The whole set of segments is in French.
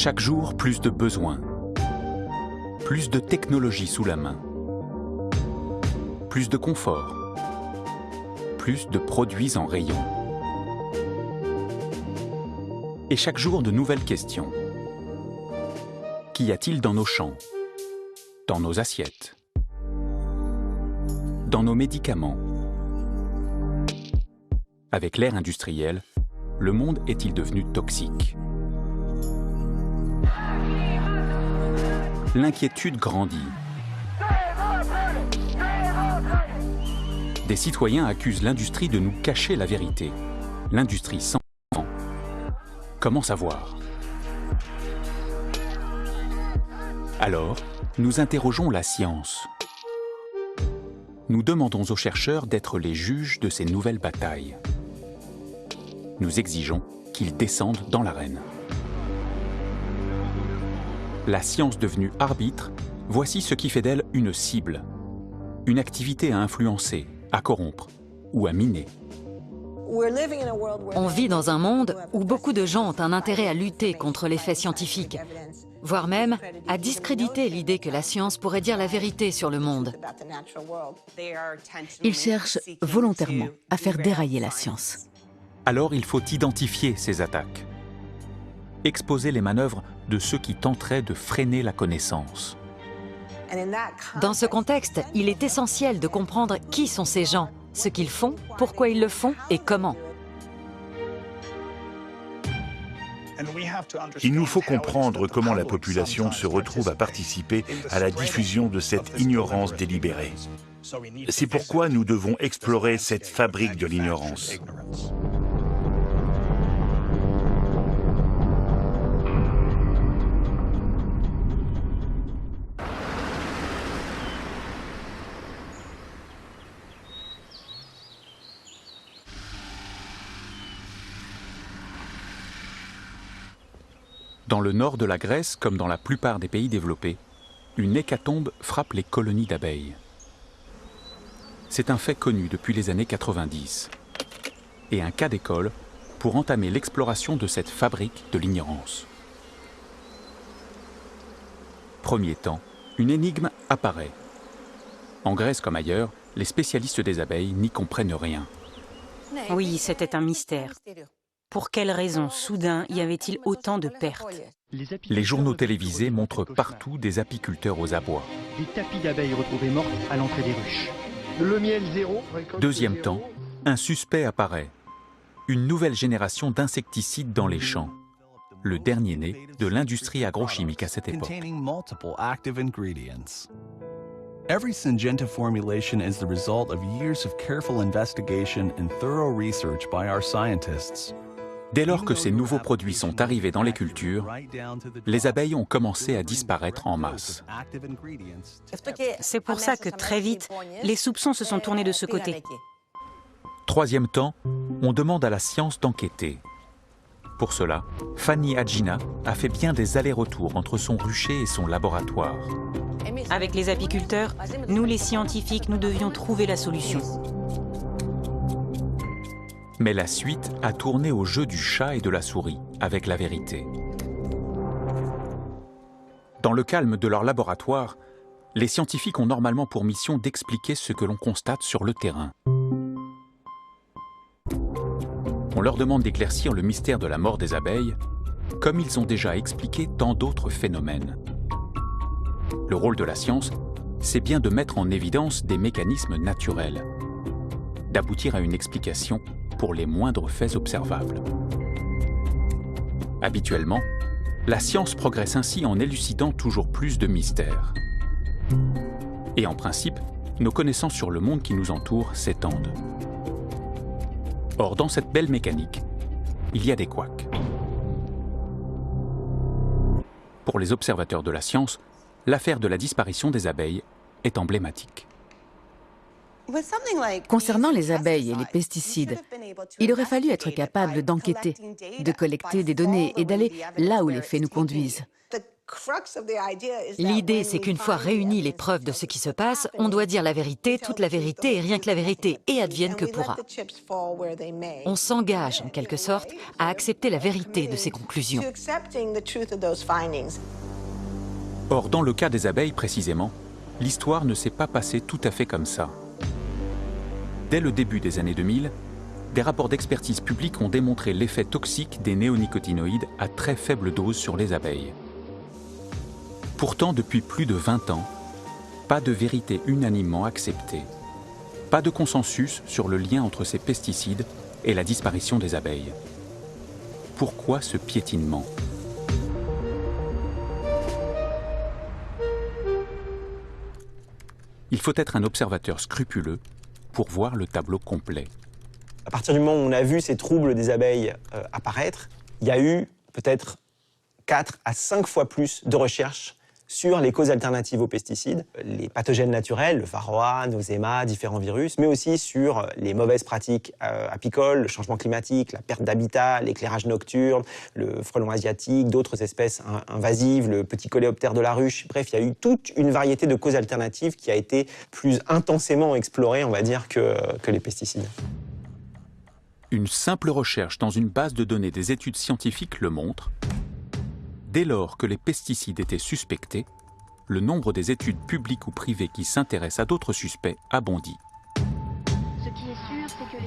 Chaque jour, plus de besoins, plus de technologie sous la main, plus de confort, plus de produits en rayon. Et chaque jour, de nouvelles questions. Qu'y a-t-il dans nos champs, dans nos assiettes, dans nos médicaments? Avec l'ère industrielle, le monde est-il devenu toxique? L'inquiétude grandit. Des citoyens accusent l'industrie de nous cacher la vérité. L'industrie sans enfant. Comment savoir? Alors, nous interrogeons la science. Nous demandons aux chercheurs d'être les juges de ces nouvelles batailles. Nous exigeons qu'ils descendent dans l'arène. La science devenue arbitre, voici ce qui fait d'elle une cible. Une activité à influencer, à corrompre ou à miner. On vit dans un monde où beaucoup de gens ont un intérêt à lutter contre les faits scientifiques, voire même à discréditer l'idée que la science pourrait dire la vérité sur le monde. Ils cherchent volontairement à faire dérailler la science. Alors il faut identifier ces attaques. Exposer les manœuvres de ceux qui tenteraient de freiner la connaissance. Dans ce contexte, il est essentiel de comprendre qui sont ces gens, ce qu'ils font, pourquoi ils le font et comment. Il nous faut comprendre comment la population se retrouve à participer à la diffusion de cette ignorance délibérée. C'est pourquoi nous devons explorer cette fabrique de l'ignorance. Dans le nord de la Grèce, comme dans la plupart des pays développés, une hécatombe frappe les colonies d'abeilles. C'est un fait connu depuis les années 90 et un cas d'école pour entamer l'exploration de cette fabrique de l'ignorance. Premier temps, une énigme apparaît. En Grèce comme ailleurs, les spécialistes des abeilles n'y comprennent rien. Oui, c'était un mystère. Pour quelles raisons, soudain, y avait-il autant de pertes? Les journaux télévisés montrent partout des apiculteurs aux abois. Des tapis d'abeilles retrouvés mortes à l'entrée des ruches. Le miel zéro. Deuxième temps, un suspect apparaît. Une nouvelle génération d'insecticides dans les champs. Le dernier né de l'industrie agrochimique à cette époque. Every Syngenta formulation is the result of years of careful investigation and thorough research by our scientists. Dès lors que ces nouveaux produits sont arrivés dans les cultures, les abeilles ont commencé à disparaître en masse. C'est pour ça que très vite, les soupçons se sont tournés de ce côté. Troisième temps, on demande à la science d'enquêter. Pour cela, Fanny Agina a fait bien des allers-retours entre son rucher et son laboratoire. Avec les apiculteurs, nous les scientifiques, nous devions trouver la solution. Mais la suite a tourné au jeu du chat et de la souris, avec la vérité. Dans le calme de leur laboratoire, les scientifiques ont normalement pour mission d'expliquer ce que l'on constate sur le terrain. On leur demande d'éclaircir le mystère de la mort des abeilles, comme ils ont déjà expliqué tant d'autres phénomènes. Le rôle de la science, c'est bien de mettre en évidence des mécanismes naturels, d'aboutir à une explication pour les moindres faits observables. Habituellement, la science progresse ainsi en élucidant toujours plus de mystères. Et en principe, nos connaissances sur le monde qui nous entoure s'étendent. Or, dans cette belle mécanique, il y a des couacs. Pour les observateurs de la science, l'affaire de la disparition des abeilles est emblématique. Concernant les abeilles et les pesticides, il aurait fallu être capable d'enquêter, de collecter des données et d'aller là où les faits nous conduisent. L'idée, c'est qu'une fois réunies les preuves de ce qui se passe, on doit dire la vérité, toute la vérité et rien que la vérité, et advienne que pourra. On s'engage, en quelque sorte, à accepter la vérité de ces conclusions. Or, dans le cas des abeilles précisément, l'histoire ne s'est pas passée tout à fait comme ça. Dès le début des années 2000, des rapports d'expertise publique ont démontré l'effet toxique des néonicotinoïdes à très faible dose sur les abeilles. Pourtant, depuis plus de 20 ans, pas de vérité unanimement acceptée. Pas de consensus sur le lien entre ces pesticides et la disparition des abeilles. Pourquoi ce piétinement ? Il faut être un observateur scrupuleux pour voir le tableau complet. À partir du moment où on a vu ces troubles des abeilles apparaître, il y a eu peut-être 4 à 5 fois plus de recherches sur les causes alternatives aux pesticides, les pathogènes naturels, le varroa, nosema, différents virus, mais aussi sur les mauvaises pratiques apicoles, le changement climatique, la perte d'habitat, l'éclairage nocturne, le frelon asiatique, d'autres espèces invasives, le petit coléoptère de la ruche. Bref, il y a eu toute une variété de causes alternatives qui a été plus intensément explorée, on va dire, que les pesticides. Une simple recherche dans une base de données des études scientifiques le montre. Dès lors que les pesticides étaient suspectés, le nombre des études publiques ou privées qui s'intéressent à d'autres suspects a bondi.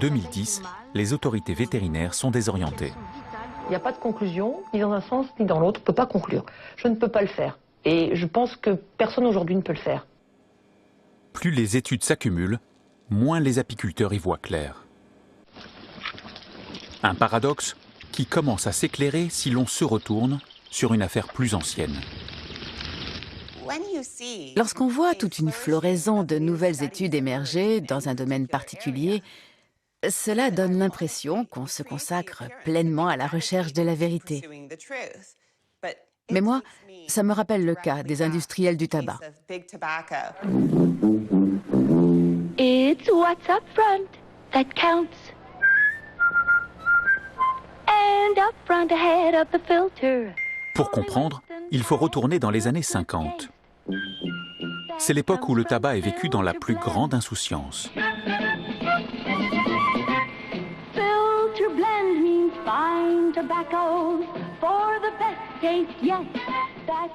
2010, les autorités vétérinaires sont désorientées. Il n'y a pas de conclusion, ni dans un sens ni dans l'autre. On ne peut pas conclure. Je ne peux pas le faire. Et je pense que personne aujourd'hui ne peut le faire. Plus les études s'accumulent, moins les apiculteurs y voient clair. Un paradoxe qui commence à s'éclairer si l'on se retourne sur une affaire plus ancienne. Lorsqu'on voit toute une floraison de nouvelles études émerger dans un domaine particulier, cela donne l'impression qu'on se consacre pleinement à la recherche de la vérité. Mais moi, ça me rappelle le cas des industriels du tabac. It's what's up front that counts. And up front ahead of the filter. Pour comprendre, il faut retourner dans les années 50. C'est l'époque où le tabac est vécu dans la plus grande insouciance.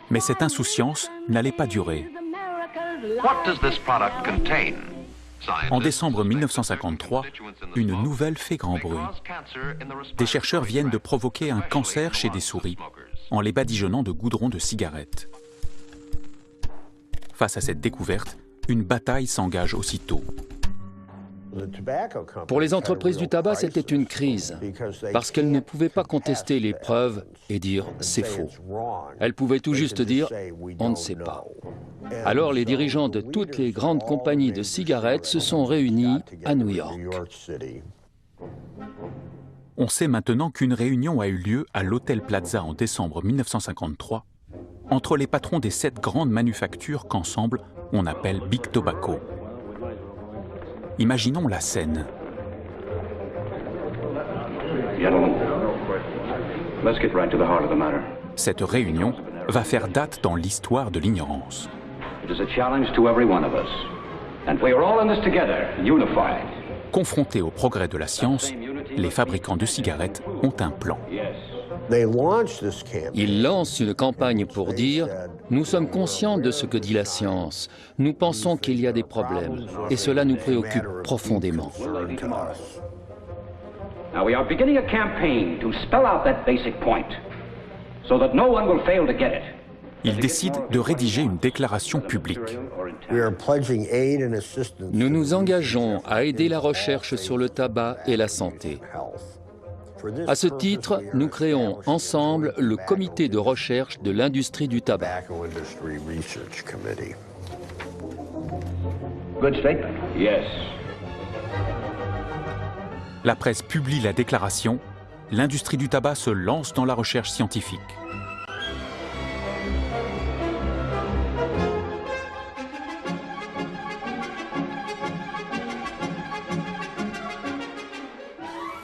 Mais cette insouciance n'allait pas durer. En décembre 1953, une nouvelle fait grand bruit. Des chercheurs viennent de provoquer un cancer chez des souris en les badigeonnant de goudron de cigarette. Face à cette découverte, une bataille s'engage aussitôt. Pour les entreprises du tabac, c'était une crise, parce qu'elles ne pouvaient pas contester les preuves et dire « c'est faux ». Elles pouvaient tout juste dire « on ne sait pas ». Alors les dirigeants de toutes les grandes compagnies de cigarettes se sont réunis à New York. On sait maintenant qu'une réunion a eu lieu à l'Hôtel Plaza en décembre 1953 entre les patrons des 7 grandes manufactures qu'ensemble on appelle Big Tobacco. Imaginons la scène. Cette réunion va faire date dans l'histoire de l'ignorance. Confrontés au progrès de la science, les fabricants de cigarettes ont un plan. Ils lancent une campagne pour dire « Nous sommes conscients de ce que dit la science. Nous pensons qu'il y a des problèmes et cela nous préoccupe profondément. » Ils décident de rédiger une déclaration publique. Nous nous engageons à aider la recherche sur le tabac et la santé. À ce titre, nous créons ensemble le comité de recherche de l'industrie du tabac. La presse publie la déclaration. L'industrie du tabac se lance dans la recherche scientifique.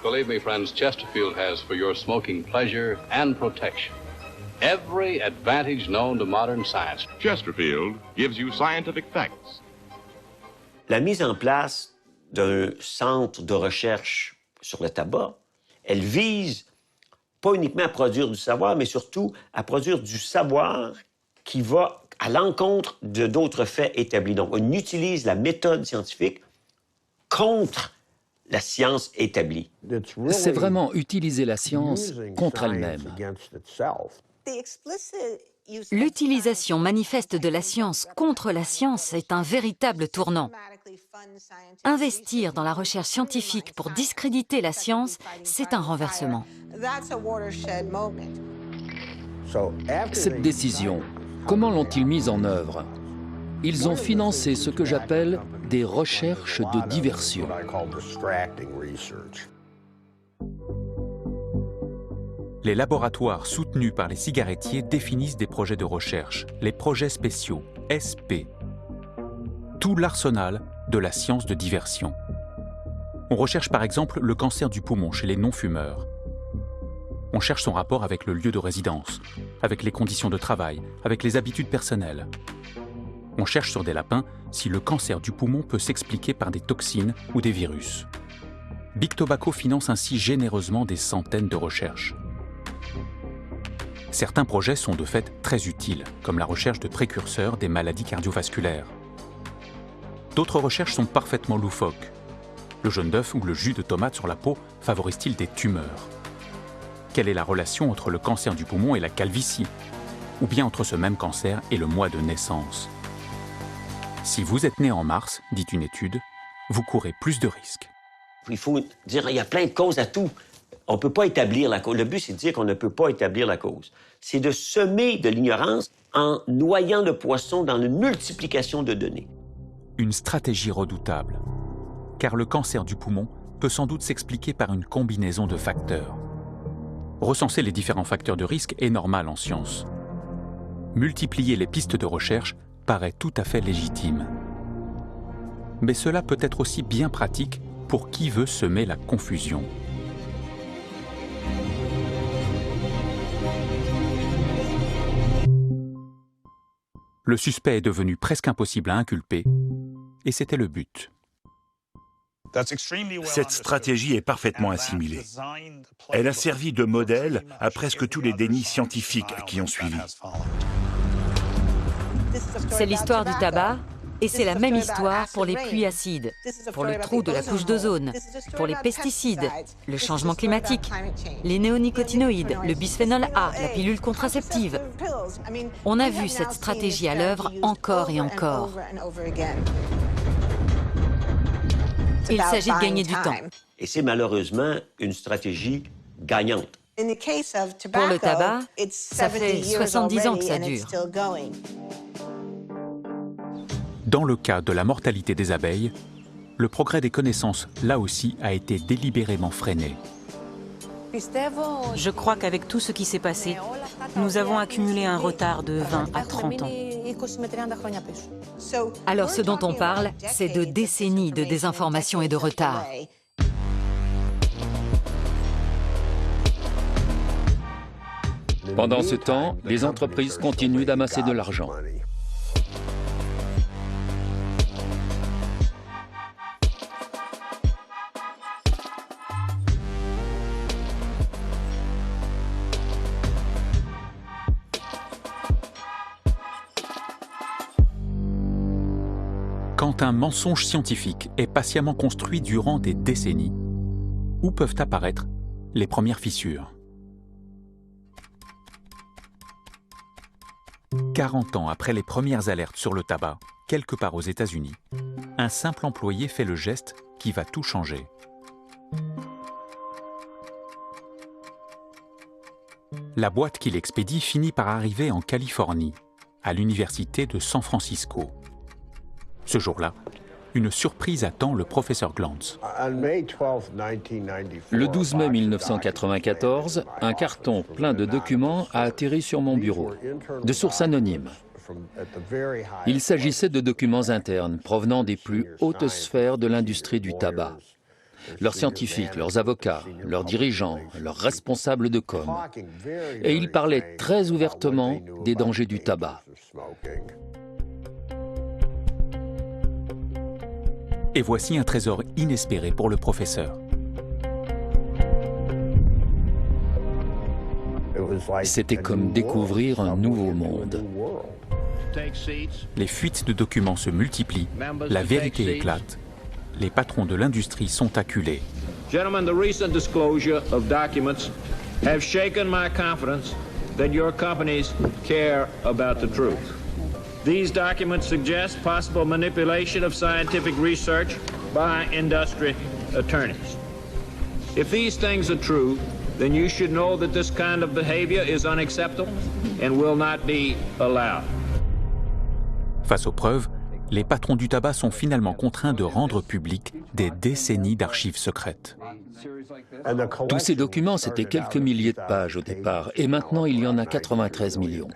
Believe me, friends, Chesterfield has for your smoking pleasure and protection every advantage known to modern science. Chesterfield gives you scientific facts. La mise en place d'un centre de recherche sur le tabac, elle vise pas uniquement à produire du savoir, mais surtout à produire du savoir qui va à l'encontre de d'autres faits établis. Donc, on utilise la méthode scientifique contre la science établie. C'est vraiment utiliser la science contre elle-même. L'utilisation manifeste de la science contre la science est un véritable tournant. Investir dans la recherche scientifique pour discréditer la science, c'est un renversement. Cette décision, comment l'ont-ils mise en œuvre? Ils ont financé ce que j'appelle des recherches de diversion. Les laboratoires soutenus par les cigarettiers définissent des projets de recherche, les projets spéciaux, SP. Tout l'arsenal de la science de diversion. On recherche par exemple le cancer du poumon chez les non-fumeurs. On cherche son rapport avec le lieu de résidence, avec les conditions de travail, avec les habitudes personnelles. On cherche sur des lapins si le cancer du poumon peut s'expliquer par des toxines ou des virus. Big Tobacco finance ainsi généreusement des centaines de recherches. Certains projets sont de fait très utiles, comme la recherche de précurseurs des maladies cardiovasculaires. D'autres recherches sont parfaitement loufoques. Le jaune d'œuf ou le jus de tomate sur la peau favorise-t-il des tumeurs? Quelle est la relation entre le cancer du poumon et la calvitie? Ou bien entre ce même cancer et le mois de naissance? Si vous êtes né en mars, dit une étude, vous courez plus de risques. Il faut dire qu'il y a plein de causes à tout. On ne peut pas établir la cause. Le but, c'est de dire qu'on ne peut pas établir la cause. C'est de semer de l'ignorance en noyant le poisson dans une multiplication de données. Une stratégie redoutable, car le cancer du poumon peut sans doute s'expliquer par une combinaison de facteurs. Recenser les différents facteurs de risque est normal en science. Multiplier les pistes de recherche paraît tout à fait légitime. Mais cela peut être aussi bien pratique pour qui veut semer la confusion. Le suspect est devenu presque impossible à inculper, et c'était le but. Cette stratégie est parfaitement assimilée. Elle a servi de modèle à presque tous les dénis scientifiques qui ont suivi. C'est l'histoire du tabac, et c'est la même histoire pour les pluies acides, pour le trou de la couche d'ozone, pour les pesticides, le changement climatique, les néonicotinoïdes, le bisphénol A, la pilule contraceptive. On a vu cette stratégie à l'œuvre encore et encore. Il s'agit de gagner du temps. Et c'est malheureusement une stratégie gagnante. Pour le tabac, ça fait 70 ans que ça dure. Dans le cas de la mortalité des abeilles, le progrès des connaissances, là aussi, a été délibérément freiné. Je crois qu'avec tout ce qui s'est passé, nous avons accumulé un retard de 20 à 30 ans. Alors ce dont on parle, c'est de décennies de désinformation et de retard. Pendant ce temps, les entreprises continuent d'amasser de l'argent. Quand un mensonge scientifique est patiemment construit durant des décennies, où peuvent apparaître les premières fissures? 40 ans après les premières alertes sur le tabac, quelque part aux États-Unis, un simple employé fait le geste qui va tout changer. La boîte qu'il expédie finit par arriver en Californie, à l'université de San Francisco. Ce jour-là, une surprise attend le professeur Glantz. Le 12 mai 1994, un carton plein de documents a atterri sur mon bureau, de sources anonymes. Il s'agissait de documents internes provenant des plus hautes sphères de l'industrie du tabac. leurs scientifiques, leurs avocats, leurs dirigeants, leurs responsables de com. Et ils parlaient très ouvertement des dangers du tabac. Et voici un trésor inespéré pour le professeur. C'était comme découvrir un nouveau monde. Les fuites de documents se multiplient, la vérité éclate, les patrons de l'industrie sont acculés. Gentlemen, the recent disclosure of documents have shaken my confidence that your companies care about the truth. These documents suggest possible manipulation of scientific research by industry attorneys. If these things are true, then you should know that this kind of behavior is unacceptable and will not be allowed. Face aux preuves, les patrons du tabac sont finalement contraints de rendre publiques des décennies d'archives secrètes. Tous ces documents, c'était quelques milliers de pages au départ, et maintenant il y en a 93 millions.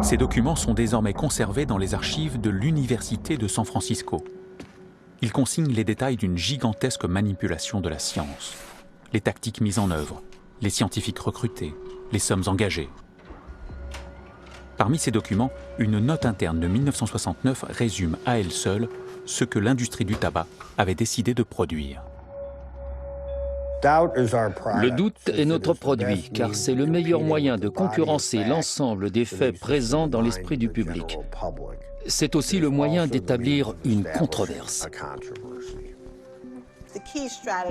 Ces documents sont désormais conservés dans les archives de l'Université de San Francisco. Ils consignent les détails d'une gigantesque manipulation de la science, les tactiques mises en œuvre, les scientifiques recrutés, les sommes engagées. Parmi ces documents, une note interne de 1969 résume à elle seule ce que l'industrie du tabac avait décidé de produire. Le doute est notre produit, car c'est le meilleur moyen de concurrencer l'ensemble des faits présents dans l'esprit du public. C'est aussi le moyen d'établir une controverse.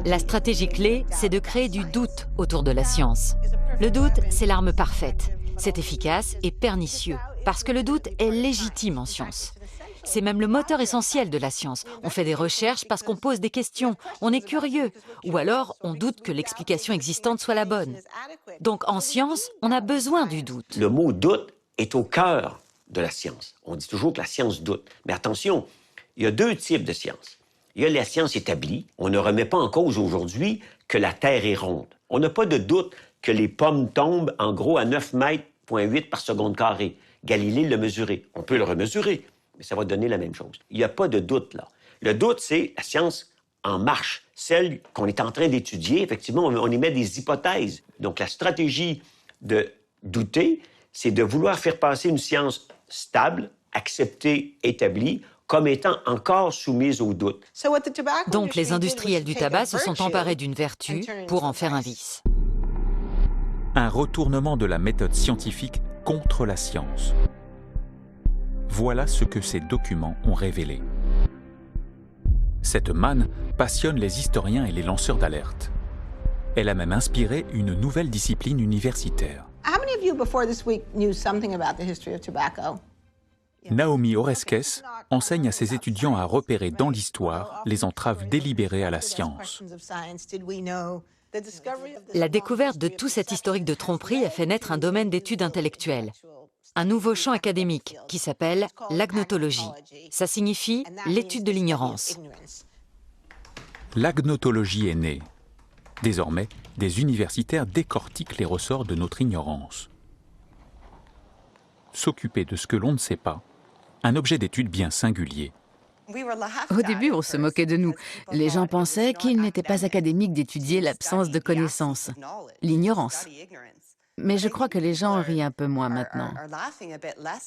La stratégie clé, c'est de créer du doute autour de la science. Le doute, c'est l'arme parfaite. C'est efficace et pernicieux, parce que le doute est légitime en science. C'est même le moteur essentiel de la science. On fait des recherches parce qu'on pose des questions, on est curieux, ou alors on doute que l'explication existante soit la bonne. Donc en science, on a besoin du doute. Le mot « doute » est au cœur de la science. On dit toujours que la science doute. Mais attention, il y a deux types de science. Il y a la science établie. On ne remet pas en cause aujourd'hui que la Terre est ronde. On n'a pas de doute que les pommes tombent en gros à 9,8 mètres par seconde carrée. Galilée l'a mesuré. On peut le remesurer, mais ça va donner la même chose. Il n'y a pas de doute là. Le doute, c'est la science en marche, celle qu'on est en train d'étudier. Effectivement, on émet des hypothèses. Donc la stratégie de douter, c'est de vouloir faire passer une science stable, acceptée, établie, comme étant encore soumise au doute. Donc les industriels du tabac se sont emparés d'une vertu pour en faire un vice. Un retournement de la méthode scientifique contre la science. Voilà ce que ces documents ont révélé. Cette manne passionne les historiens et les lanceurs d'alerte. Elle a même inspiré une nouvelle discipline universitaire. Naomi Oreskes enseigne à ses étudiants à repérer dans l'histoire les entraves délibérées à la science. La découverte de tout cet historique de tromperie a fait naître un domaine d'études intellectuelles, un nouveau champ académique qui s'appelle l'agnotologie. Ça signifie l'étude de l'ignorance. L'agnotologie est née. Désormais, des universitaires décortiquent les ressorts de notre ignorance. S'occuper de ce que l'on ne sait pas, un objet d'étude bien singulier. Au début, on se moquait de nous. Les gens pensaient qu'il n'était pas académique d'étudier l'absence de connaissances, l'ignorance. Mais je crois que les gens rient un peu moins maintenant.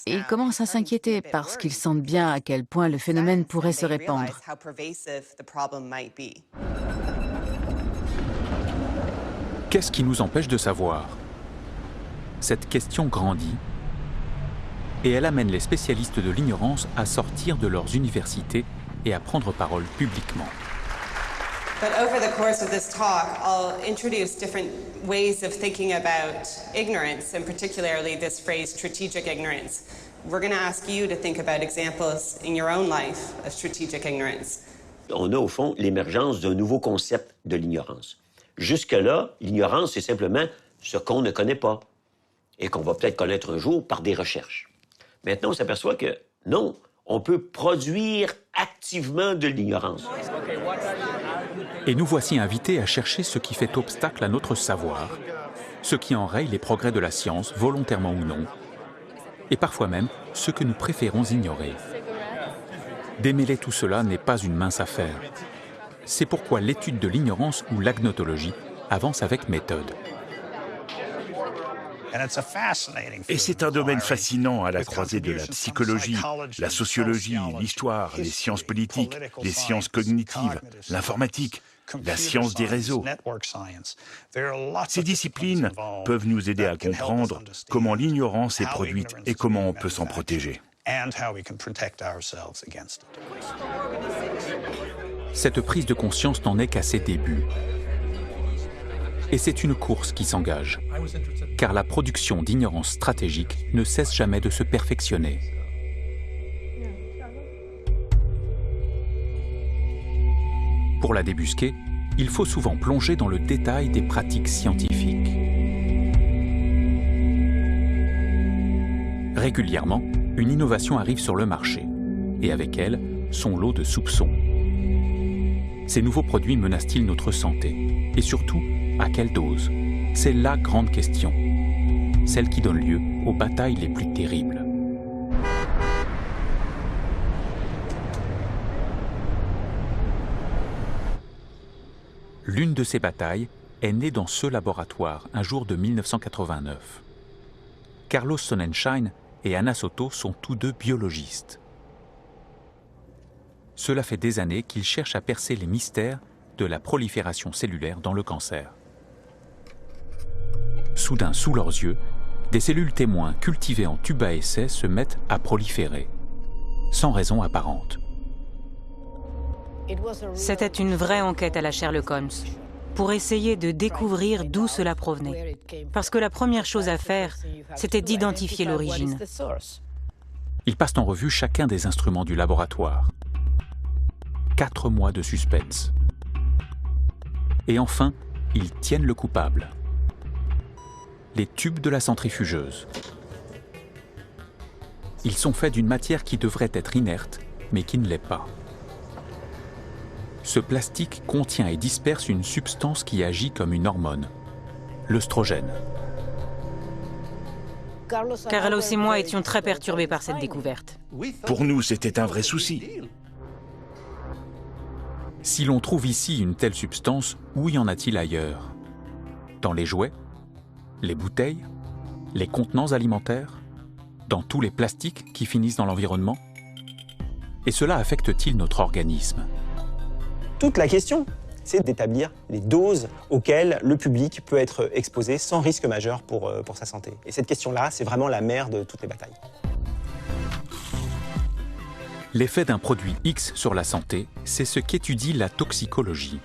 Et ils commencent à s'inquiéter parce qu'ils sentent bien à quel point le phénomène pourrait se répandre. Qu'est-ce qui nous empêche de savoir? Cette question grandit et elle amène les spécialistes de l'ignorance à sortir de leurs universités et à prendre parole publiquement. But over the course of this talk, I'll introduce different ways of thinking about ignorance, and particularly this phrase, strategic ignorance. We're going to ask you to think about examples in your own life of strategic ignorance. On a au fond l'émergence d'un nouveau concept de l'ignorance. Jusque-là, l'ignorance, c'est simplement ce qu'on ne connaît pas et qu'on va peut-être connaître un jour par des recherches. Maintenant, on s'aperçoit que non, on peut produire activement de l'ignorance. Et nous voici invités à chercher ce qui fait obstacle à notre savoir, ce qui enraye les progrès de la science, volontairement ou non, et parfois même ce que nous préférons ignorer. Démêler tout cela n'est pas une mince affaire. C'est pourquoi l'étude de l'ignorance ou l'agnotologie avance avec méthode. Et c'est un domaine fascinant à la croisée de la psychologie, la sociologie, l'histoire, les sciences politiques, les sciences cognitives, l'informatique, la science des réseaux. Ces disciplines peuvent nous aider à comprendre comment l'ignorance est produite et comment on peut s'en protéger. Cette prise de conscience n'en est qu'à ses débuts. Et c'est une course qui s'engage, car la production d'ignorance stratégique ne cesse jamais de se perfectionner. Pour la débusquer, il faut souvent plonger dans le détail des pratiques scientifiques. Régulièrement, une innovation arrive sur le marché, et avec elle, son lot de soupçons. Ces nouveaux produits menacent-ils notre santé? Et surtout, à quelle dose? C'est la grande question, celle qui donne lieu aux batailles les plus terribles. L'une de ces batailles est née dans ce laboratoire un jour de 1989. Carlos Sonnenschein et Anna Soto sont tous deux biologistes. Cela fait des années qu'ils cherchent à percer les mystères de la prolifération cellulaire dans le cancer. Soudain, sous leurs yeux, des cellules témoins cultivées en tube à essai se mettent à proliférer, sans raison apparente. C'était une vraie enquête à la Sherlock Holmes, pour essayer de découvrir d'où cela provenait. Parce que la première chose à faire, c'était d'identifier l'origine. Ils passent en revue chacun des instruments du laboratoire. 4 mois de suspense. Et enfin, ils tiennent le coupable. Les tubes de la centrifugeuse. Ils sont faits d'une matière qui devrait être inerte, mais qui ne l'est pas. Ce plastique contient et disperse une substance qui agit comme une hormone, l'œstrogène. Carlos et moi étions très perturbés par cette découverte. Pour nous, c'était un vrai souci. Si l'on trouve ici une telle substance, où y en a-t-il ailleurs? Dans les jouets? Les bouteilles? Les contenants alimentaires? Dans tous les plastiques qui finissent dans l'environnement? Et cela affecte-t-il notre organisme? Toute la question, c'est d'établir les doses auxquelles le public peut être exposé sans risque majeur pour sa santé. Et cette question-là, c'est vraiment la mère de toutes les batailles. L'effet d'un produit X sur la santé, c'est ce qu'étudie la toxicologie.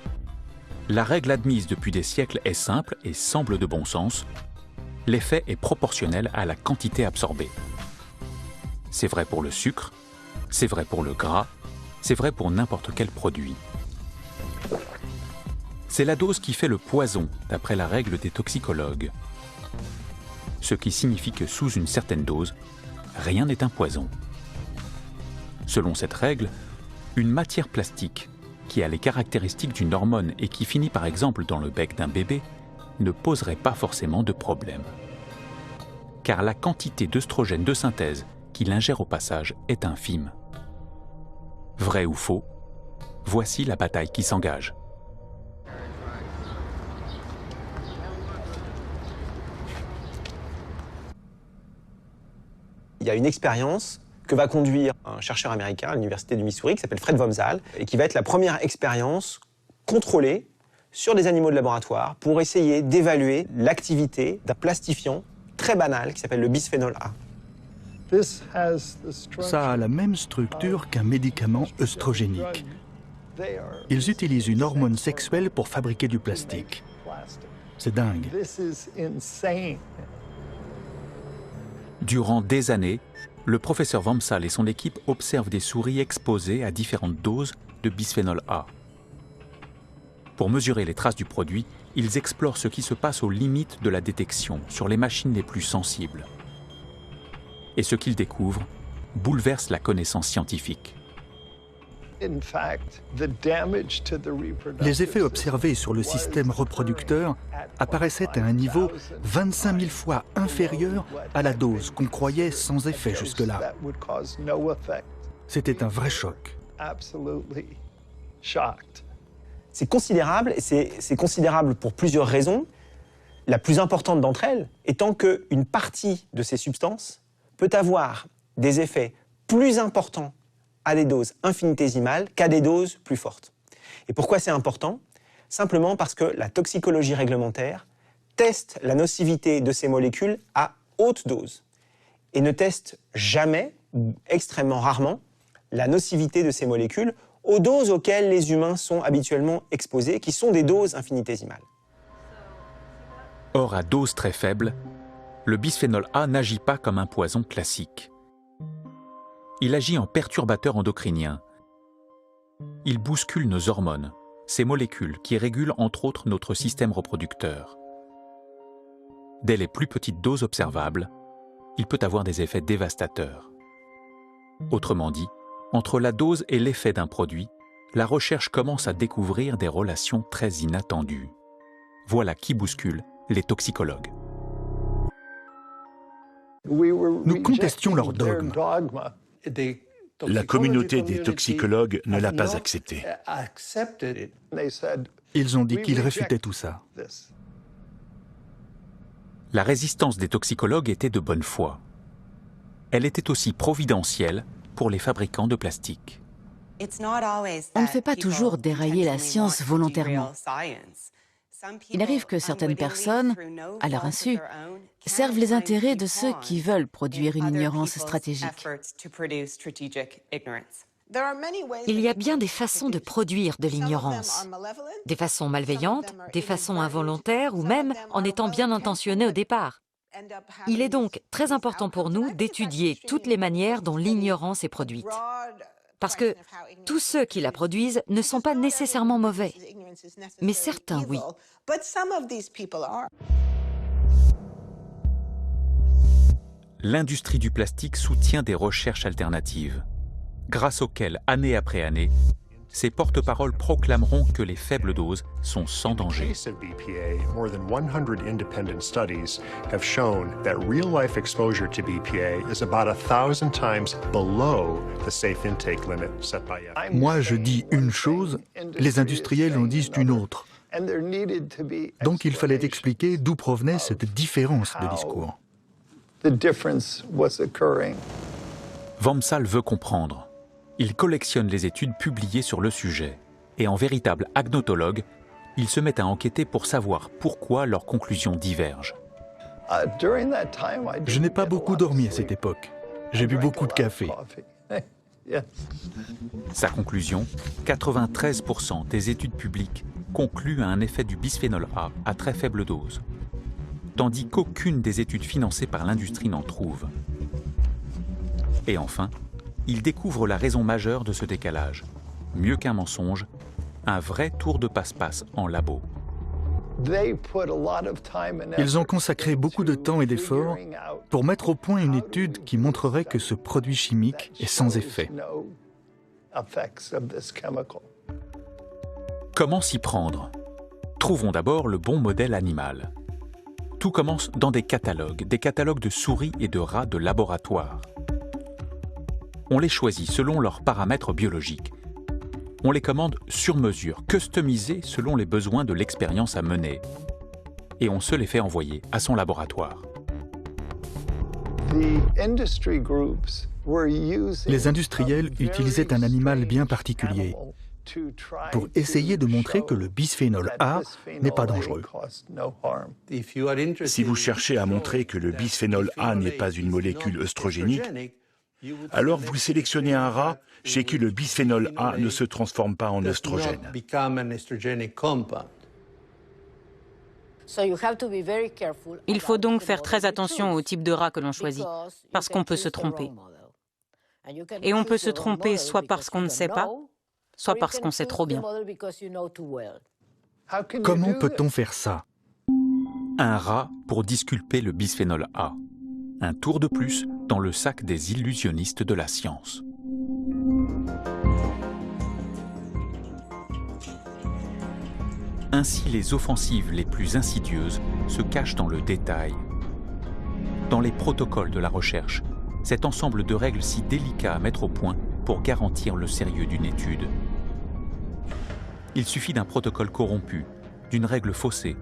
La règle admise depuis des siècles est simple et semble de bon sens. L'effet est proportionnel à la quantité absorbée. C'est vrai pour le sucre, c'est vrai pour le gras, c'est vrai pour n'importe quel produit. C'est la dose qui fait le poison, d'après la règle des toxicologues. Ce qui signifie que sous une certaine dose, rien n'est un poison. Selon cette règle, une matière plastique qui a les caractéristiques d'une hormone et qui finit par exemple dans le bec d'un bébé ne poserait pas forcément de problème. Car la quantité d'œstrogène de synthèse qu'il ingère au passage est infime. Vrai ou faux? Voici la bataille qui s'engage. Il y a une expérience que va conduire un chercheur américain à l'université du Missouri qui s'appelle Fred Wamsal et qui va être la première expérience contrôlée sur des animaux de laboratoire pour essayer d'évaluer l'activité d'un plastifiant très banal qui s'appelle le bisphénol A. Ça a la même structure qu'un médicament œstrogénique. Ils utilisent une hormone sexuelle pour fabriquer du plastique. C'est dingue. Durant des années, le professeur Wamsal et son équipe observent des souris exposées à différentes doses de bisphénol A. Pour mesurer les traces du produit, ils explorent ce qui se passe aux limites de la détection sur les machines les plus sensibles. Et ce qu'ils découvrent bouleverse la connaissance scientifique. Les effets observés sur le système reproducteur apparaissaient à un niveau 25 000 fois inférieur à la dose qu'on croyait sans effet jusque-là. C'était un vrai choc. C'est considérable, et c'est considérable pour plusieurs raisons. La plus importante d'entre elles étant qu'une partie de ces substances peut avoir des effets plus importants à des doses infinitésimales qu'à des doses plus fortes. Et pourquoi c'est important? Simplement parce que la toxicologie réglementaire teste la nocivité de ces molécules à haute dose et ne teste jamais, ou extrêmement rarement, la nocivité de ces molécules aux doses auxquelles les humains sont habituellement exposés, qui sont des doses infinitésimales. Or, à dose très faible, le bisphénol A n'agit pas comme un poison classique. Il agit en perturbateur endocrinien. Il bouscule nos hormones, ces molécules qui régulent entre autres notre système reproducteur. Dès les plus petites doses observables, il peut avoir des effets dévastateurs. Autrement dit, entre la dose et l'effet d'un produit, la recherche commence à découvrir des relations très inattendues. Voilà qui bouscule les toxicologues. Nous contestions leur dogme. La communauté des toxicologues ne l'a pas accepté. Ils ont dit qu'ils réfutaient tout ça. La résistance des toxicologues était de bonne foi. Elle était aussi providentielle pour les fabricants de plastique. On ne fait pas toujours dérailler la science volontairement. Il arrive que certaines personnes, à leur insu, servent les intérêts de ceux qui veulent produire une ignorance stratégique. Il y a bien des façons de produire de l'ignorance. Des façons malveillantes, des façons involontaires ou même en étant bien intentionnés au départ. Il est donc très important pour nous d'étudier toutes les manières dont l'ignorance est produite. Parce que tous ceux qui la produisent ne sont pas nécessairement mauvais, mais certains, oui. L'industrie du plastique soutient des recherches alternatives, grâce auxquelles, année après année, ces porte-paroles proclameront que les faibles doses sont sans danger. More than 100 independent studies have shown that real-life exposure to BPA is about 1,000 times below the safe intake limit set by FDA. Moi, je dis une chose, les industriels en disent une autre. Donc il fallait expliquer d'où provenait cette différence de discours. Wamsal veut comprendre. Il collectionne les études publiées sur le sujet et en véritable agnotologue, il se met à enquêter pour savoir pourquoi leurs conclusions divergent. Je n'ai pas beaucoup dormi à cette époque. J'ai bu beaucoup de café. Sa conclusion, 93% des études publiques concluent à un effet du bisphénol A à très faible dose, tandis qu'aucune des études financées par l'industrie n'en trouve. Et enfin, il découvre la raison majeure de ce décalage. Mieux qu'un mensonge, un vrai tour de passe-passe en labo. Ils ont consacré beaucoup de temps et d'efforts pour mettre au point une étude qui montrerait que ce produit chimique est sans effet. Comment s'y prendre? Trouvons d'abord le bon modèle animal. Tout commence dans des catalogues de souris et de rats de laboratoire. On les choisit selon leurs paramètres biologiques. On les commande sur mesure, customisés selon les besoins de l'expérience à mener. Et on se les fait envoyer à son laboratoire. Les industriels utilisaient un animal bien particulier pour essayer de montrer que le bisphénol A n'est pas dangereux. Si vous cherchez à montrer que le bisphénol A n'est pas une molécule œstrogénique, alors vous sélectionnez un rat chez qui le bisphénol A ne se transforme pas en œstrogène. Il faut donc faire très attention au type de rat que l'on choisit, parce qu'on peut se tromper. Et on peut se tromper soit parce qu'on ne sait pas, soit parce qu'on sait trop bien. Comment peut-on faire ça? Un rat pour disculper le bisphénol A. Un tour de plus dans le sac des illusionnistes de la science. Ainsi, les offensives les plus insidieuses se cachent dans le détail. Dans les protocoles de la recherche, cet ensemble de règles si délicat à mettre au point pour garantir le sérieux d'une étude. Il suffit d'un protocole corrompu, d'une règle faussée,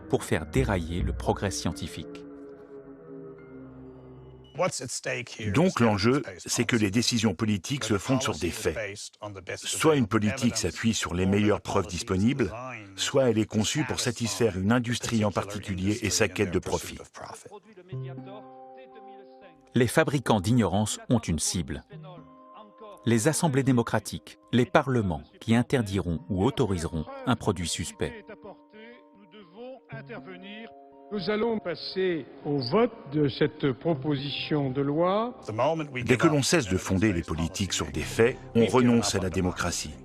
pour faire dérailler le progrès scientifique. Donc l'enjeu, c'est que les décisions politiques se fondent sur des faits. Soit une politique s'appuie sur les meilleures preuves disponibles, soit elle est conçue pour satisfaire une industrie en particulier et sa quête de profit. Les fabricants d'ignorance ont une cible. Les assemblées démocratiques, les parlements qui interdiront ou autoriseront un produit suspect. Nous allons passer au vote de cette proposition de loi. Dès que l'on cesse de fonder les politiques sur des faits, on renonce à la démocratie.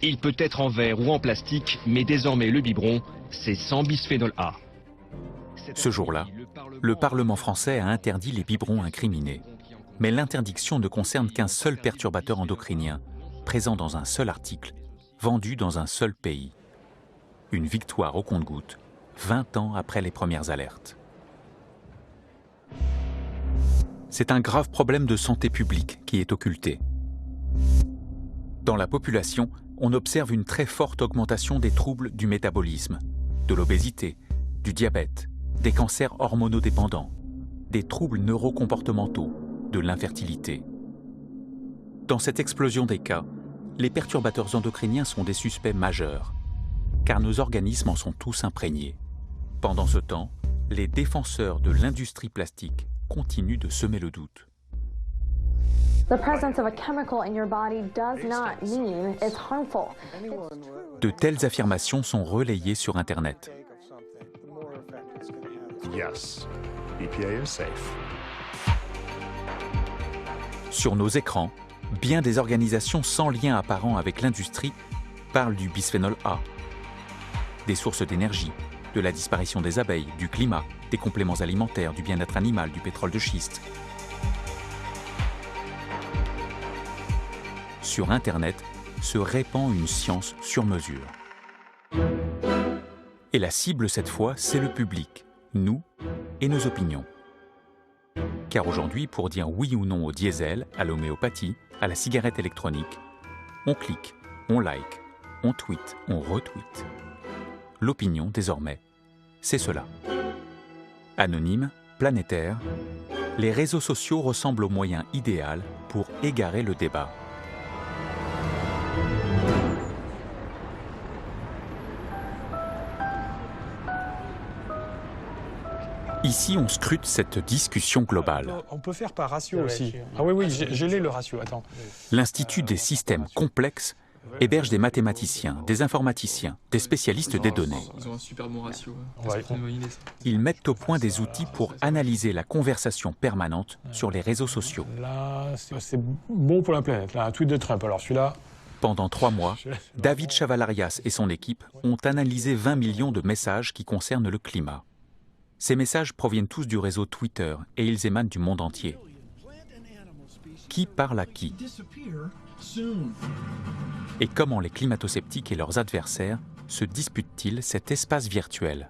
Il peut être en verre ou en plastique, mais désormais le biberon, c'est sans bisphénol A. Ce jour-là, le Parlement français a interdit les biberons incriminés. Mais l'interdiction ne concerne qu'un seul perturbateur endocrinien, présent dans un seul article, vendu dans un seul pays. Une victoire au compte-gouttes, 20 ans après les premières alertes. C'est un grave problème de santé publique qui est occulté. Dans la population, on observe une très forte augmentation des troubles du métabolisme, de l'obésité, du diabète, des cancers hormonodépendants, des troubles neurocomportementaux, de l'infertilité. Dans cette explosion des cas, les perturbateurs endocriniens sont des suspects majeurs, car nos organismes en sont tous imprégnés. Pendant ce temps, les défenseurs de l'industrie plastique continuent de semer le doute. De telles affirmations sont relayées sur Internet. Yes, EPA is safe. Sur nos écrans, bien des organisations sans lien apparent avec l'industrie parlent du bisphénol A, des sources d'énergie, de la disparition des abeilles, du climat, des compléments alimentaires, du bien-être animal, du pétrole de schiste. Sur Internet se répand une science sur mesure. Et la cible cette fois, c'est le public, nous et nos opinions. Car aujourd'hui, pour dire oui ou non au diesel, à l'homéopathie, à la cigarette électronique, on clique, on like, on tweet, on retweet. L'opinion, désormais, c'est cela. Anonyme, planétaire, les réseaux sociaux ressemblent au moyen idéal pour égarer le débat. Ici, on scrute cette discussion globale. On peut faire par ratio aussi. Ah oui, j'ai lu le ratio, attends. L'Institut des systèmes complexes héberge des mathématiciens, des informaticiens, des spécialistes des données. Ils ont un super bon ratio. Ils mettent au point des outils pour analyser la conversation permanente sur les réseaux sociaux. Là, c'est bon pour la planète. Là, un tweet de Trump. Alors celui-là... Pendant 3 mois, David Chavalarias et son équipe ont analysé 20 millions de messages qui concernent le climat. Ces messages proviennent tous du réseau Twitter et ils émanent du monde entier. Qui parle à qui? Et comment les climato-sceptiques et leurs adversaires se disputent-ils cet espace virtuel?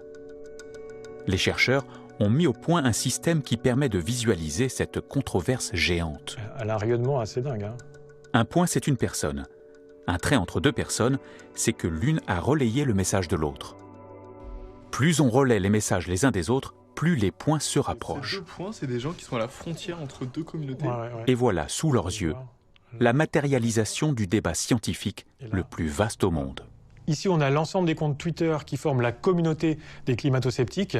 Les chercheurs ont mis au point un système qui permet de visualiser cette controverse géante. Elle a un rayonnement assez dingue. Hein. Un point, c'est une personne. Un trait entre deux personnes, c'est que l'une a relayé le message de l'autre. Plus on relaie les messages les uns des autres, plus les points se rapprochent. Ces 2 points, c'est des gens qui sont à la frontière entre 2 communautés. Et voilà, sous leurs yeux, la matérialisation du débat scientifique le plus vaste au monde. Ici, on a l'ensemble des comptes Twitter qui forment la communauté des climato-sceptiques.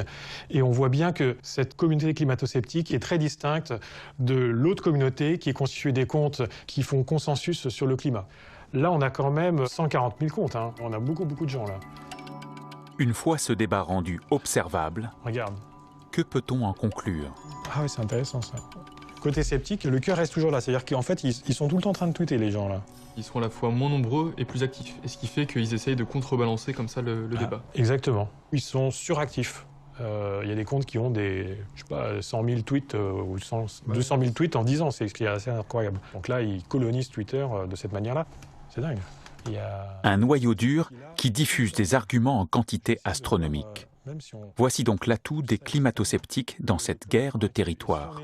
Et on voit bien que cette communauté climato-sceptique est très distincte de l'autre communauté qui est constituée des comptes qui font consensus sur le climat. Là, on a quand même 140 000 comptes. Hein. On a beaucoup de gens là. Une fois ce débat rendu observable, regarde. Que peut-on en conclure? Ah oui, c'est intéressant ça. Côté sceptique, le cœur reste toujours là. C'est-à-dire qu'en fait, ils sont tout le temps en train de tweeter, les gens là. Ils sont à la fois moins nombreux et plus actifs. Et ce qui fait qu'ils essayent de contrebalancer comme ça le débat. Exactement. Ils sont suractifs. Il y a des comptes qui ont des, je sais pas, 100 000 tweets ou 200 000 tweets en 10 ans. C'est ce qui est assez incroyable. Donc là, ils colonisent Twitter de cette manière-là. C'est dingue. Il y a... Un noyau dur qui diffuse des arguments en quantité astronomique. Voici donc l'atout des climato-sceptiques dans cette guerre de territoire.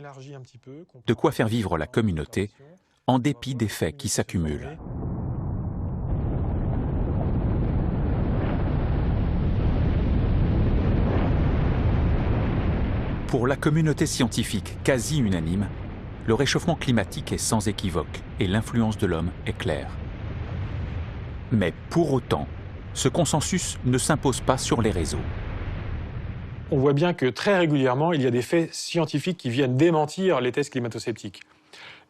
De quoi faire vivre la communauté en dépit des faits qui s'accumulent. Pour la communauté scientifique quasi unanime, le réchauffement climatique est sans équivoque et l'influence de l'homme est claire. Mais pour autant, ce consensus ne s'impose pas sur les réseaux. On voit bien que très régulièrement, il y a des faits scientifiques qui viennent démentir les thèses climato-sceptiques.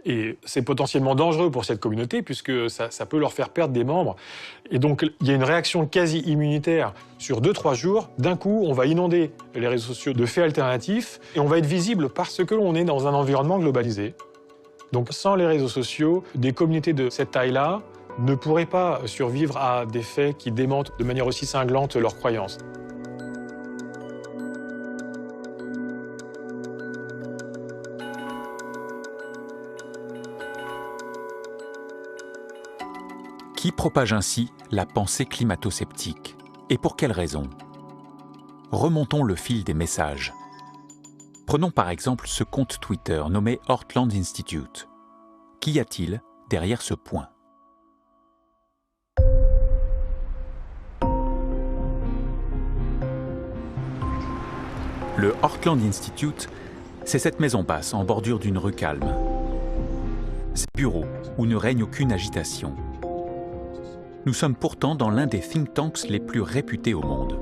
Et c'est potentiellement dangereux pour cette communauté puisque ça peut leur faire perdre des membres. Et donc, il y a une réaction quasi immunitaire sur 2-3 jours. D'un coup, on va inonder les réseaux sociaux de faits alternatifs et on va être visible parce que l'on est dans un environnement globalisé. Donc, sans les réseaux sociaux, des communautés de cette taille-là ne pourraient pas survivre à des faits qui démentent de manière aussi cinglante leurs croyances. Qui propage ainsi la pensée climato-sceptique? Et pour quelles raisons? Remontons le fil des messages. Prenons par exemple ce compte Twitter nommé Heartland Institute. Qu'y a-t-il derrière ce point? Le Heartland Institute, c'est cette maison basse en bordure d'une rue calme. Ces bureaux où ne règne aucune agitation. Nous sommes pourtant dans l'un des think tanks les plus réputés au monde.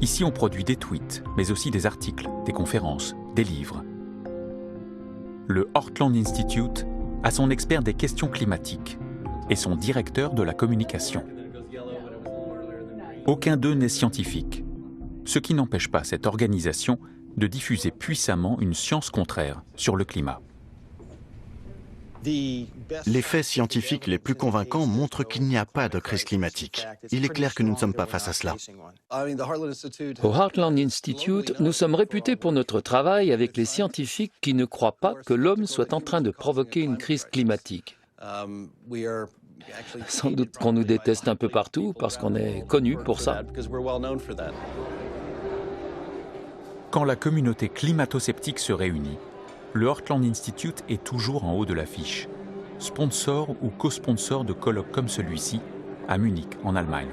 Ici, on produit des tweets, mais aussi des articles, des conférences, des livres. Le Heartland Institute a son expert des questions climatiques et son directeur de la communication. Aucun d'eux n'est scientifique, ce qui n'empêche pas cette organisation de diffuser puissamment une science contraire sur le climat. Les faits scientifiques les plus convaincants montrent qu'il n'y a pas de crise climatique. Il est clair que nous ne sommes pas face à cela. Au Heartland Institute, nous sommes réputés pour notre travail avec les scientifiques qui ne croient pas que l'homme soit en train de provoquer une crise climatique. Sans doute qu'on nous déteste un peu partout parce qu'on est connus pour ça. Quand la communauté climato-sceptique se réunit, le Heartland Institute est toujours en haut de l'affiche, sponsor ou co-sponsor de colloques comme celui-ci, à Munich, en Allemagne.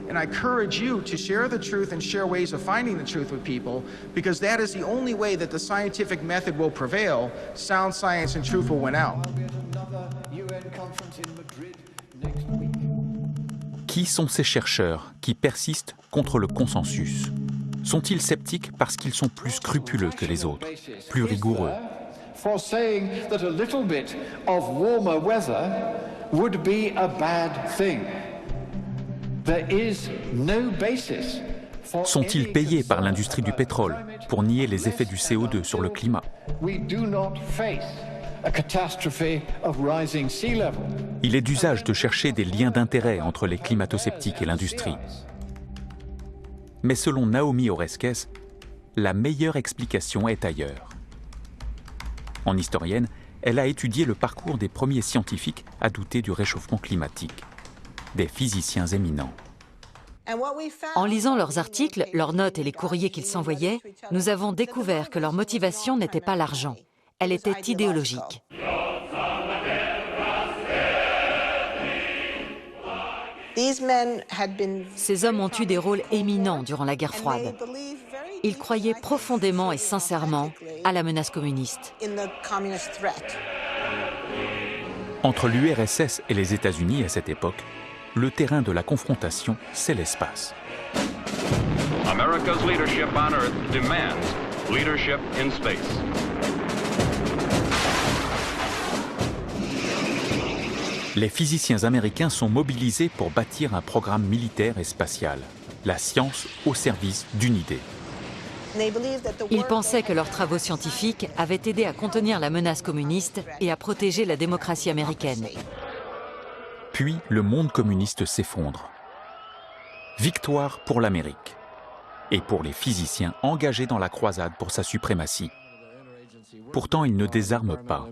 And I encourage you to share the truth and share ways of finding the truth with people, because that is the only way that the scientific method will prevail. Sound science and truth will win out. Qui sont ces chercheurs qui persistent contre le consensus? Sont-ils sceptiques parce qu'ils sont plus scrupuleux que les autres, plus rigoureux? For saying that a little bit of warmer weather would be a bad thing. There is no basis. Sont-ils payés par l'industrie du pétrole pour nier les effets du CO2 sur le climat? We do not face a catastrophe of rising sea level. Il est d'usage de chercher des liens d'intérêt entre les climato-sceptiques et l'industrie. Mais selon Naomi Oreskes, la meilleure explication est ailleurs. En historienne, elle a étudié le parcours des premiers scientifiques à douter du réchauffement climatique, des physiciens éminents. En lisant leurs articles, leurs notes et les courriers qu'ils s'envoyaient, nous avons découvert que leur motivation n'était pas l'argent, elle était idéologique. Ces hommes ont eu des rôles éminents durant la guerre froide. Ils croyaient profondément et sincèrement à la menace communiste. Entre l'URSS et les États-Unis à cette époque, le terrain de la confrontation, c'est l'espace. America's leadership on Earth demands leadership in space. Les physiciens américains sont mobilisés pour bâtir un programme militaire et spatial, la science au service d'une idée. Ils pensaient que leurs travaux scientifiques avaient aidé à contenir la menace communiste et à protéger la démocratie américaine. Puis le monde communiste s'effondre. Victoire pour l'Amérique et pour les physiciens engagés dans la croisade pour sa suprématie. Pourtant, ils ne désarment pas.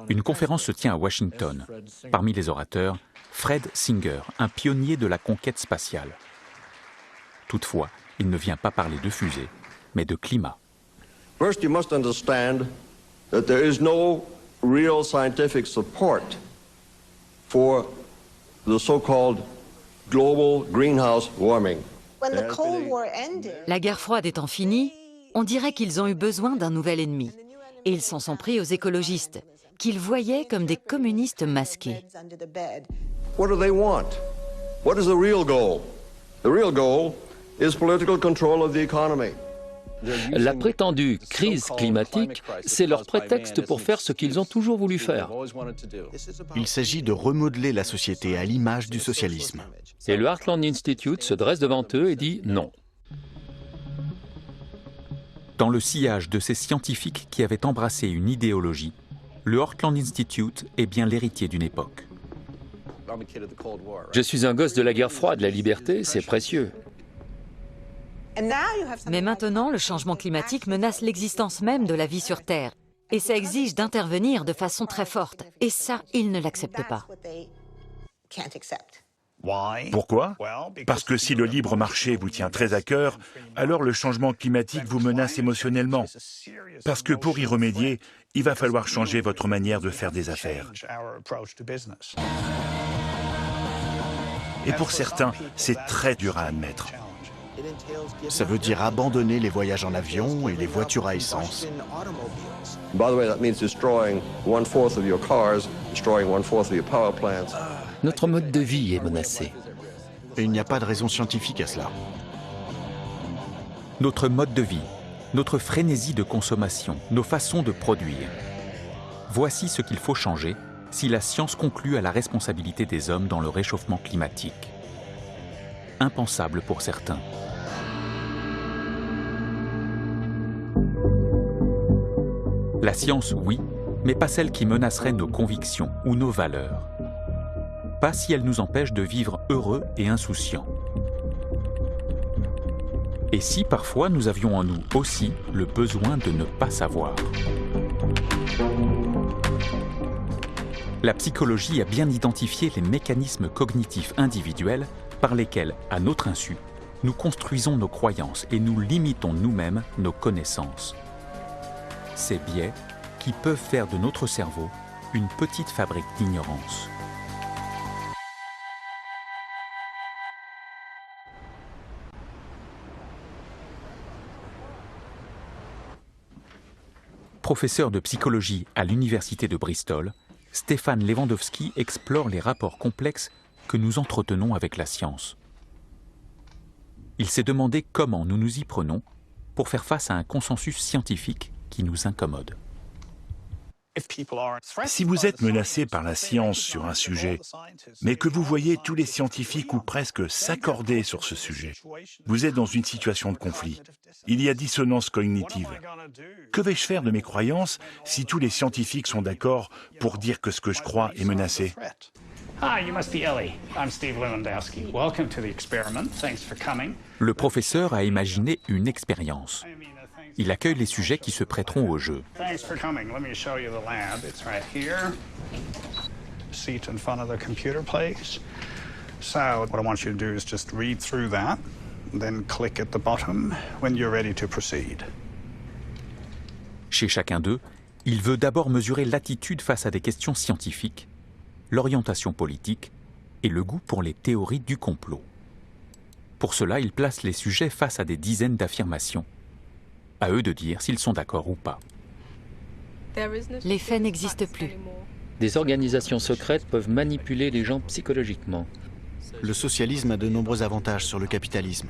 Une conférence se tient à Washington. Parmi les orateurs, Fred Singer, un pionnier de la conquête spatiale. Toutefois, il ne vient pas parler de fusées, mais de climat. First, you must understand that there is no real scientific support for the so-called global greenhouse warming. La guerre froide étant finie, on dirait qu'ils ont eu besoin d'un nouvel ennemi. Et ils s'en sont pris aux écologistes, qu'ils voyaient comme des communistes masqués. What do they want? What is the real goal? The real goal is political control of the economy. La prétendue crise climatique, c'est leur prétexte pour faire ce qu'ils ont toujours voulu faire. Il s'agit de remodeler la société à l'image du socialisme. Et le Heartland Institute se dresse devant eux et dit non. Dans le sillage de ces scientifiques qui avaient embrassé une idéologie, le Heartland Institute est bien l'héritier d'une époque. Je suis un gosse de la guerre froide, la liberté, c'est précieux. Mais maintenant, le changement climatique menace l'existence même de la vie sur Terre. Et ça exige d'intervenir de façon très forte. Et ça, ils ne l'acceptent pas. Pourquoi? Parce que si le libre marché vous tient très à cœur, alors le changement climatique vous menace émotionnellement. Parce que pour y remédier, il va falloir changer votre manière de faire des affaires. Et pour certains, c'est très dur à admettre. Ça veut dire abandonner les voyages en avion et les voitures à essence. By the way, that means destroying 1/4 of your cars, destroying 1/4 of your power plants. Notre mode de vie est menacé. Et il n'y a pas de raison scientifique à cela. Notre mode de vie, notre frénésie de consommation, nos façons de produire. Voici ce qu'il faut changer si la science conclut à la responsabilité des hommes dans le réchauffement climatique. Impensable pour certains. La science, oui, mais pas celle qui menacerait nos convictions ou nos valeurs. Pas si elle nous empêche de vivre heureux et insouciants. Et si parfois nous avions en nous aussi le besoin de ne pas savoir. La psychologie a bien identifié les mécanismes cognitifs individuels par lesquels, à notre insu, nous construisons nos croyances et nous limitons nous-mêmes nos connaissances. Ces biais qui peuvent faire de notre cerveau une petite fabrique d'ignorance. Professeur de psychologie à l'université de Bristol, Stéphane Lewandowski explore les rapports complexes que nous entretenons avec la science. Il s'est demandé comment nous nous y prenons pour faire face à un consensus scientifique qui nous incommode. Si vous êtes menacé par la science sur un sujet, mais que vous voyez tous les scientifiques ou presque s'accorder sur ce sujet, vous êtes dans une situation de conflit. Il y a dissonance cognitive. Que vais-je faire de mes croyances si tous les scientifiques sont d'accord pour dire que ce que je crois est menacé? Hi, you must be Ellie. I'm Steve Lewandowski. Welcome to the experiment. Thanks for coming. Le professeur a imaginé une expérience. Il accueille les sujets qui se prêteront au jeu. Thanks for coming. Let me show you the lab. It's right here. Seat in front of the computer, please. So, what I want you to do is just read through that, then click at the bottom when you're ready to proceed. Chez chacun d'eux, il veut d'abord mesurer l'attitude face à des questions scientifiques, l'orientation politique et le goût pour les théories du complot. Pour cela, il place les sujets face à des dizaines d'affirmations. À eux de dire s'ils sont d'accord ou pas. Les faits n'existent plus. Des organisations secrètes peuvent manipuler les gens psychologiquement. Le socialisme a de nombreux avantages sur le capitalisme.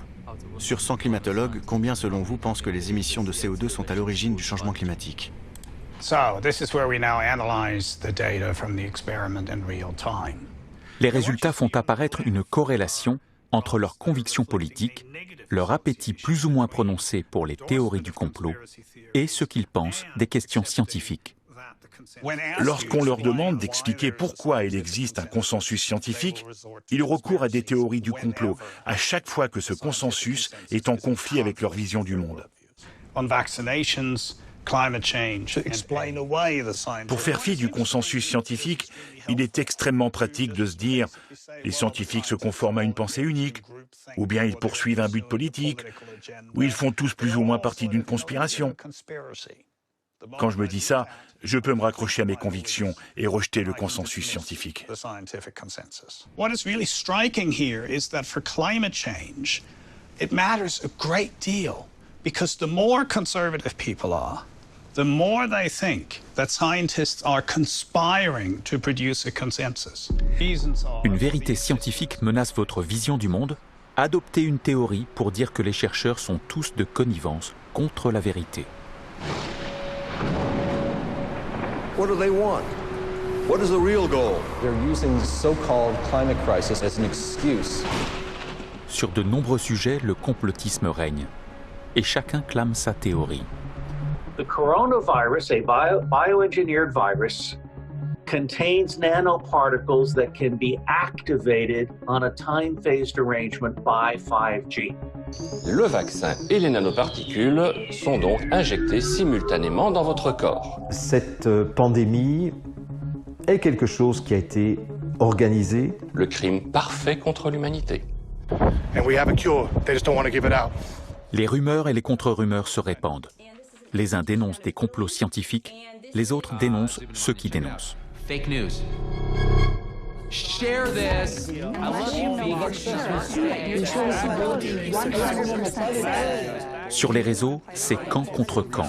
Sur 100 climatologues, combien selon vous pensent que les émissions de CO2 sont à l'origine du changement climatique? Les résultats font apparaître une corrélation entre leurs convictions politiques, leur appétit plus ou moins prononcé pour les théories du complot et ce qu'ils pensent des questions scientifiques. Lorsqu'on leur demande d'expliquer pourquoi il existe un consensus scientifique, ils recourent à des théories du complot, à chaque fois que ce consensus est en conflit avec leur vision du monde. On vaccinations, Pour faire fi du consensus scientifique, il est extrêmement pratique de se dire « les scientifiques se conforment à une pensée unique » ou bien ils poursuivent un but politique, ou ils font tous plus ou moins partie d'une conspiration. Quand je me dis ça, je peux me raccrocher à mes convictions et rejeter le consensus scientifique. What is really striking here is that for climate change, it matters a great deal because the more conservative people are, the more they think that scientists are conspiring to produce a consensus. Une vérité scientifique menace votre vision du monde. Adoptez une théorie pour dire que les chercheurs sont tous de connivence contre la vérité. What do they want? What is the real goal? They're using the so-called climate crisis as an excuse. Sur de nombreux sujets, le complotisme règne. Et chacun clame sa théorie. The coronavirus, a bioengineered virus, contains nanoparticles that can be activated on a time-phased arrangement by 5G. Le vaccin et les nanoparticules sont donc injectés simultanément dans votre corps. Cette pandémie est quelque chose qui a été organisé. Le crime parfait contre l'humanité. Les rumeurs et les contre-rumeurs se répandent. Les uns dénoncent des complots scientifiques, les autres dénoncent ceux qui dénoncent. Fake news. Share this. I love you. Sur les réseaux, c'est camp contre camp.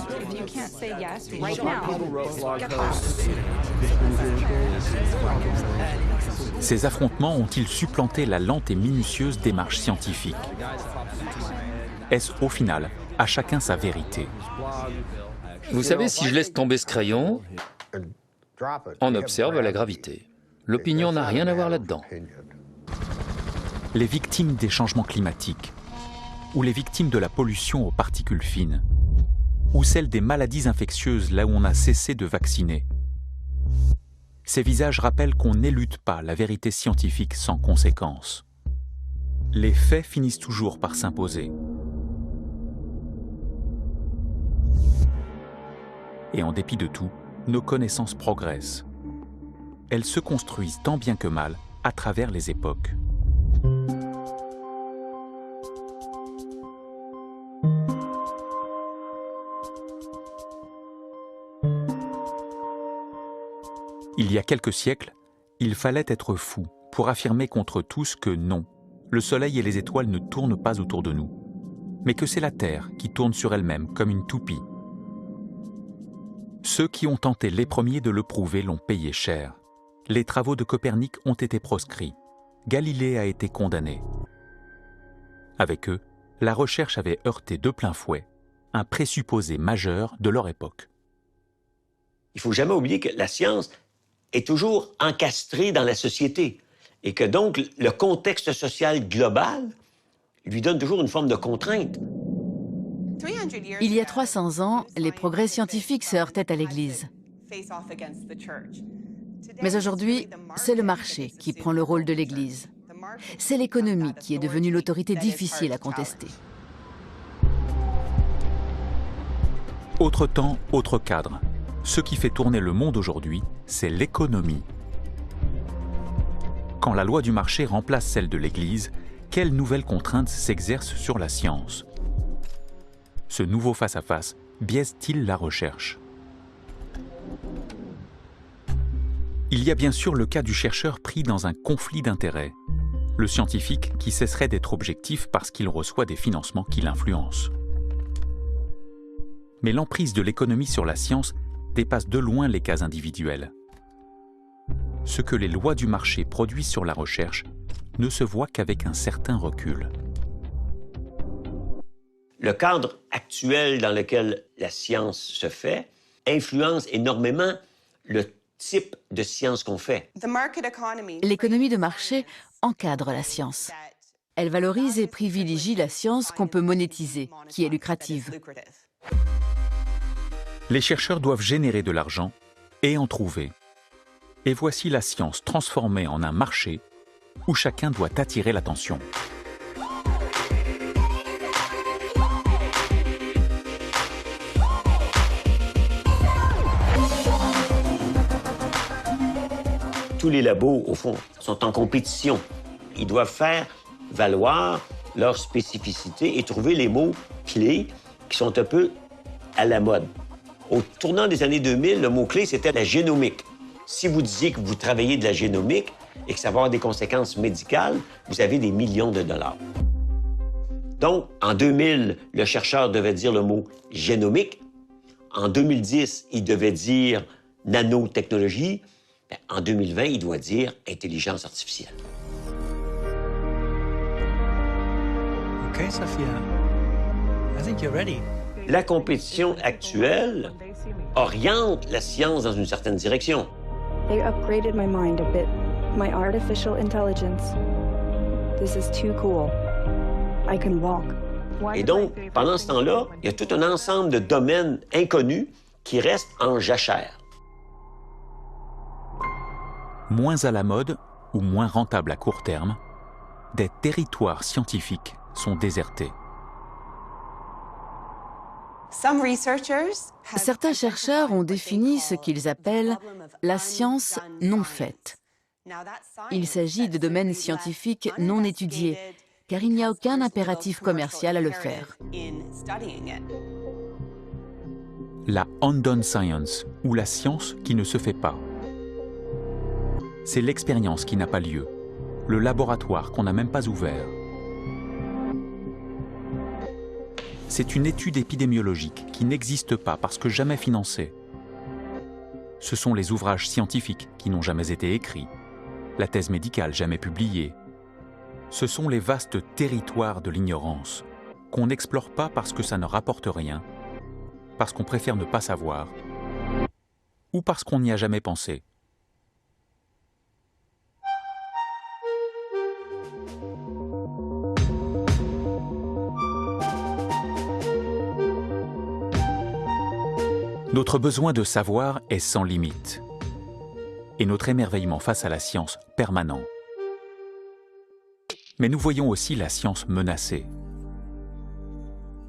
Ces affrontements ont-ils supplanté la lente et minutieuse démarche scientifique? Est-ce au final à chacun sa vérité? Vous savez, si je laisse tomber ce crayon, on observe la gravité. L'opinion n'a rien à voir là-dedans. Les victimes des changements climatiques, ou les victimes de la pollution aux particules fines, ou celles des maladies infectieuses là où on a cessé de vacciner. Ces visages rappellent qu'on n'élude pas la vérité scientifique sans conséquence. Les faits finissent toujours par s'imposer. Et en dépit de tout, nos connaissances progressent. Elles se construisent tant bien que mal à travers les époques. Il y a quelques siècles, il fallait être fou pour affirmer contre tous que non, le Soleil et les étoiles ne tournent pas autour de nous, mais que c'est la Terre qui tourne sur elle-même comme une toupie. Ceux qui ont tenté les premiers de le prouver l'ont payé cher. Les travaux de Copernic ont été proscrits. Galilée a été condamné. Avec eux, la recherche avait heurté de plein fouet un présupposé majeur de leur époque. Il ne faut jamais oublier que la science est toujours encastrée dans la société et que donc le contexte social global lui donne toujours une forme de contrainte. Il y a 300 ans, les progrès scientifiques se heurtaient à l'Église. Mais aujourd'hui, c'est le marché qui prend le rôle de l'Église. C'est l'économie qui est devenue l'autorité difficile à contester. Autre temps, autre cadre. Ce qui fait tourner le monde aujourd'hui, c'est l'économie. Quand la loi du marché remplace celle de l'Église, quelles nouvelles contraintes s'exercent sur la science? Ce nouveau face-à-face biaise-t-il la recherche? Il y a bien sûr le cas du chercheur pris dans un conflit d'intérêts, le scientifique qui cesserait d'être objectif parce qu'il reçoit des financements qui l'influencent. Mais l'emprise de l'économie sur la science dépasse de loin les cas individuels. Ce que les lois du marché produisent sur la recherche ne se voit qu'avec un certain recul. Le cadre actuel dans lequel la science se fait influence énormément le type de science qu'on fait. L'économie de marché encadre la science. Elle valorise et privilégie la science qu'on peut monétiser, qui est lucrative. Les chercheurs doivent générer de l'argent et en trouver. Et voici la science transformée en un marché où chacun doit attirer l'attention. tous les labos, au fond, sont en compétition. Ils doivent faire valoir leur spécificité et trouver les mots clés qui sont un peu à la mode. Au tournant des années 2000, le mot-clé, c'était la génomique. Si vous disiez que vous travaillez de la génomique et que ça va avoir des conséquences médicales, vous avez des millions de dollars. Donc, en 2000, le chercheur devait dire le mot génomique. En 2010, il devait dire nanotechnologie. En 2020, il doit dire intelligence artificielle. OK, Sophia. I think you're ready. La compétition actuelle oriente la science dans une certaine direction. They upgraded my mind a bit. My artificial intelligence. This is too cool. I can walk. Et donc, pendant ce temps-là, il y a tout un ensemble de domaines inconnus qui restent en jachère. Moins à la mode ou moins rentables à court terme, des territoires scientifiques sont désertés. Certains chercheurs ont défini ce qu'ils appellent la science non faite. Il s'agit de domaines scientifiques non étudiés, car il n'y a aucun impératif commercial à le faire. La undone science, ou la science qui ne se fait pas. C'est l'expérience qui n'a pas lieu, le laboratoire qu'on n'a même pas ouvert. C'est une étude épidémiologique qui n'existe pas parce que jamais financée. Ce sont les ouvrages scientifiques qui n'ont jamais été écrits, la thèse médicale jamais publiée. Ce sont les vastes territoires de l'ignorance qu'on n'explore pas parce que ça ne rapporte rien, parce qu'on préfère ne pas savoir, ou parce qu'on n'y a jamais pensé. Notre besoin de savoir est sans limite, et notre émerveillement face à la science permanent. Mais nous voyons aussi la science menacée.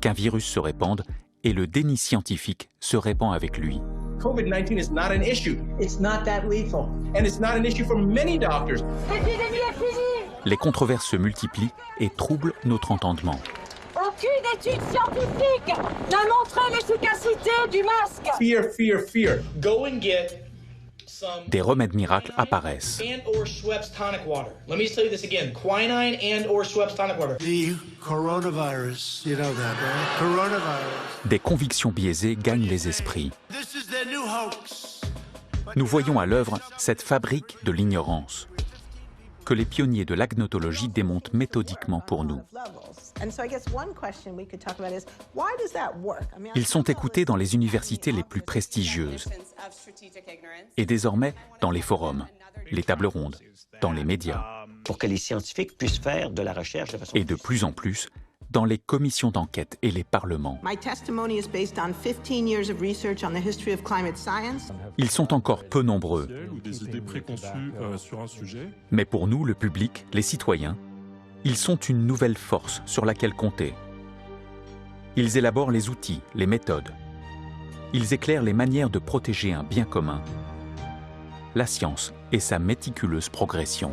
Qu'un virus se répande et le déni scientifique se répand avec lui. COVID-19 is not an issue. It's not that lethal. And it's not an issue for many doctors. L'épidémie est finie! Les controverses se multiplient et troublent notre entendement. Aucune étude scientifique n'a montré l'efficacité du masque. Fear, fear, fear. Go and get some Des remèdes miracles apparaissent. and/or Schweppes tonic water. Let me tell you this again: quinine and/or Schweppes tonic water. The coronavirus, you know that, right? Coronavirus. Des convictions biaisées gagnent les esprits. This is their new hoax. Nous voyons à l'œuvre cette fabrique de l'ignorance que les pionniers de l'agnotologie démontent méthodiquement pour nous. Ils sont écoutés dans les universités les plus prestigieuses et désormais dans les forums, les tables rondes, dans les médias. Pour que les scientifiques puissent faire de la recherche de façon... Et de plus en plus, dans les commissions d'enquête et les parlements. Ils sont encore peu nombreux. Mais pour nous, le public, les citoyens, ils sont une nouvelle force sur laquelle compter. Ils élaborent les outils, les méthodes. Ils éclairent les manières de protéger un bien commun, la science et sa méticuleuse progression.